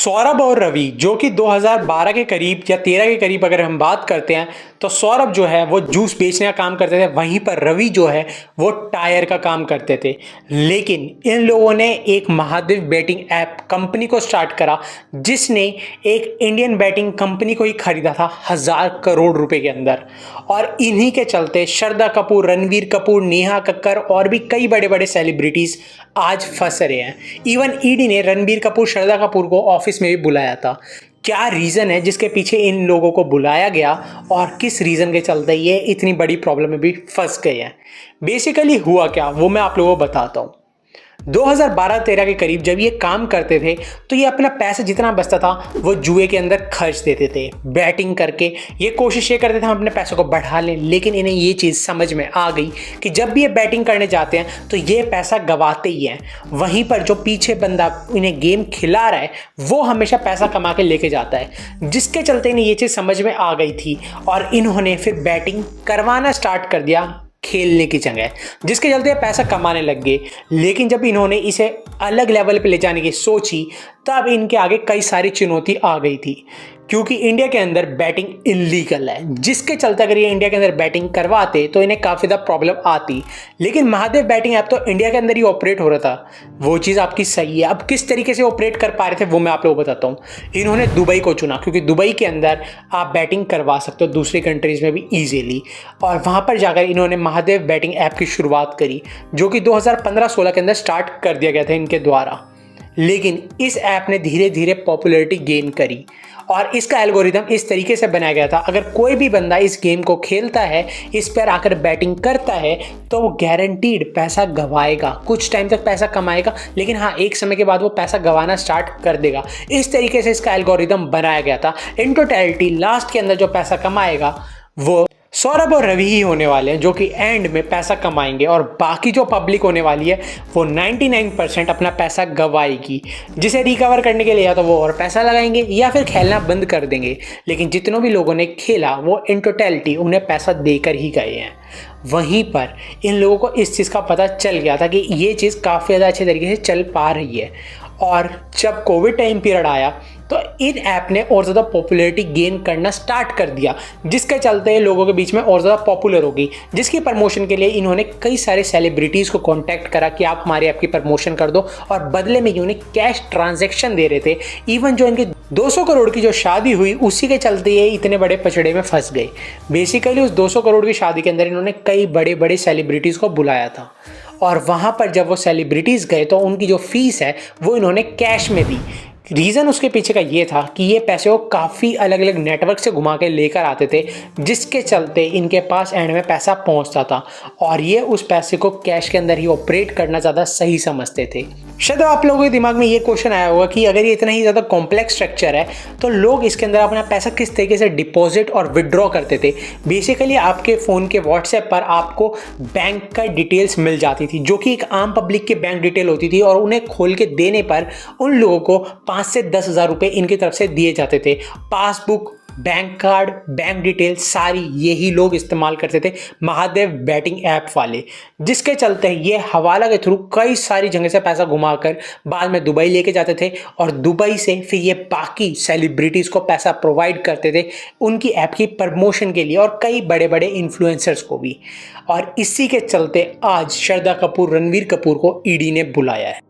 सौरभ और रवि जो कि 2012 के करीब या 13 के करीब अगर हम बात करते हैं तो सौरभ जो है वो जूस बेचने का काम करते थे, वहीं पर रवि जो है वो टायर का काम करते थे। लेकिन इन लोगों ने एक महादेव बैटिंग ऐप कंपनी को स्टार्ट करा जिसने एक इंडियन बैटिंग कंपनी को ही खरीदा था 1000 करोड़ रुपए के अंदर। और इन्हीं के चलते श्रद्धा कपूर, रणवीर कपूर, नेहा कक्कर और भी कई बड़े बड़े सेलिब्रिटीज आज फंस रहे हैं। इवन ईडी ने रणबीर कपूर, श्रद्धा कपूर को ऑफिस में भी बुलाया था। क्या रीज़न है जिसके पीछे इन लोगों को बुलाया गया और किस रीज़न के चलते ये इतनी बड़ी प्रॉब्लम में भी फंस गए हैं? बेसिकली हुआ क्या वो मैं आप लोगों को बताता हूँ। 2012-13 के करीब जब ये काम करते थे तो ये अपना पैसा जितना बचता था वो जुए के अंदर खर्च देते थे। बैटिंग करके ये कोशिश ये करते थे हम अपने पैसों को बढ़ा लें, लेकिन इन्हें ये चीज़ समझ में आ गई कि जब भी ये बैटिंग करने जाते हैं तो ये पैसा गंवाते ही हैं। वहीं पर जो पीछे बंदा इन्हें गेम खिला रहा है वो हमेशा पैसा कमा के लेके जाता है, जिसके चलते इन्हें ये चीज़ समझ में आ गई थी और इन्होंने फिर बैटिंग करवाना स्टार्ट कर दिया खेलने की जगह, जिसके चलते पैसा कमाने लग गए। लेकिन जब इन्होंने इसे अलग लेवल पे ले जाने की सोची तब इनके आगे कई सारी चुनौती आ गई थी, क्योंकि इंडिया के अंदर बैटिंग इलीगल है, जिसके चलते अगर ये इंडिया के अंदर बैटिंग करवाते तो इन्हें काफ़ी ज़्यादा प्रॉब्लम आती। लेकिन महादेव बैटिंग ऐप तो इंडिया के अंदर ही ऑपरेट हो रहा था, वो चीज़ आपकी सही है। अब किस तरीके से ऑपरेट कर पा रहे थे वो मैं आप लोगों को बताता हूँ। इन्होंने दुबई को चुना क्योंकि दुबई के अंदर आप बैटिंग करवा सकते हो दूसरी कंट्रीज़ में भी ईजीली, और वहाँ पर जाकर इन्होंने महादेव बैटिंग ऐप की शुरुआत करी जो कि 2015-16 के अंदर स्टार्ट कर दिया गया था इनके द्वारा। लेकिन इस ऐप ने धीरे धीरे पॉपुलैरिटी गेन करी और इसका एल्गोरिदम इस तरीके से बनाया गया था, अगर कोई भी बंदा इस गेम को खेलता है, इस पर आकर बैटिंग करता है तो वो गारंटीड पैसा गंवाएगा। कुछ टाइम तक पैसा कमाएगा, लेकिन हाँ एक समय के बाद वो पैसा गंवाना स्टार्ट कर देगा। इस तरीके से इसका एल्गोरिदम बनाया गया था। इन टोटलिटी लास्ट के अंदर जो पैसा कमाएगा वो सौरभ और रवि ही होने वाले हैं, जो कि एंड में पैसा कमाएंगे, और बाकी जो पब्लिक होने वाली है वो 99% अपना पैसा गंवाएगी, जिसे रिकवर करने के लिए या तो वो और पैसा लगाएंगे या फिर खेलना बंद कर देंगे। लेकिन जितनों भी लोगों ने खेला वो इन टोटलिटी उन्हें पैसा देकर ही गए हैं। वहीं पर इन लोगों को इस चीज़ का पता चल गया था कि ये चीज़ काफ़ी ज़्यादा अच्छे तरीके से चल पा रही है, और जब कोविड टाइम पीरियड आया तो इन ऐप ने और ज़्यादा पॉपुलैरिटी गेन करना स्टार्ट कर दिया, जिसके चलते लोगों के बीच में और ज़्यादा पॉपुलर हो गई। जिसकी प्रमोशन के लिए इन्होंने कई सारे सेलिब्रिटीज़ को कांटेक्ट करा कि आप हमारे ऐप की प्रमोशन कर दो, और बदले में उन्हें कैश ट्रांजैक्शन दे रहे थे। इवन जो इनकी 200 करोड़ की जो शादी हुई उसी के चलते ये इतने बड़े पचड़े में फंस गए। बेसिकली उस 200 करोड़ की शादी के अंदर इन्होंने कई बड़े बड़े सेलिब्रिटीज़ को बुलाया था, और वहाँ पर जब वो सेलिब्रिटीज़ गए तो उनकी जो फीस है वो इन्होंने कैश में दी। रीज़न उसके पीछे का ये था कि ये पैसे वो काफ़ी अलग अलग नेटवर्क से घुमा के लेकर आते थे, जिसके चलते इनके पास एंड में पैसा पहुंचता था, और ये उस पैसे को कैश के अंदर ही ऑपरेट करना ज़्यादा सही समझते थे। शायद आप लोगों के दिमाग में ये क्वेश्चन आया होगा कि अगर ये इतना ही ज़्यादा कॉम्प्लेक्स स्ट्रक्चर है तो लोग इसके अंदर अपना पैसा किस तरीके से डिपॉजिट और विड्रॉ करते थे। बेसिकली आपके फ़ोन के व्हाट्सएप पर आपको बैंक का डिटेल्स मिल जाती थी, जो कि एक आम पब्लिक की बैंक डिटेल होती थी, और उन्हें खोल के देने पर उन लोगों को 5 से 10,000 रुपये इनकी तरफ से दिए जाते थे। Passbook, bank card, bank detail सारी यही लोग इस्तेमाल करते थे, महादेव बैटिंग ऐप वाले, जिसके चलते ये हवाला के थ्रू कई सारी जगह से पैसा घुमाकर बाद में दुबई लेके जाते थे, और दुबई से फिर ये बाकी सेलिब्रिटीज़ को पैसा प्रोवाइड करते थे उनकी ऐप की प्रमोशन के लिए, और कई बड़े बड़े इन्फ्लुएंसर्स को भी। और इसी के चलते आज श्रद्धा कपूर, रणवीर कपूर को ईडी ने बुलाया है।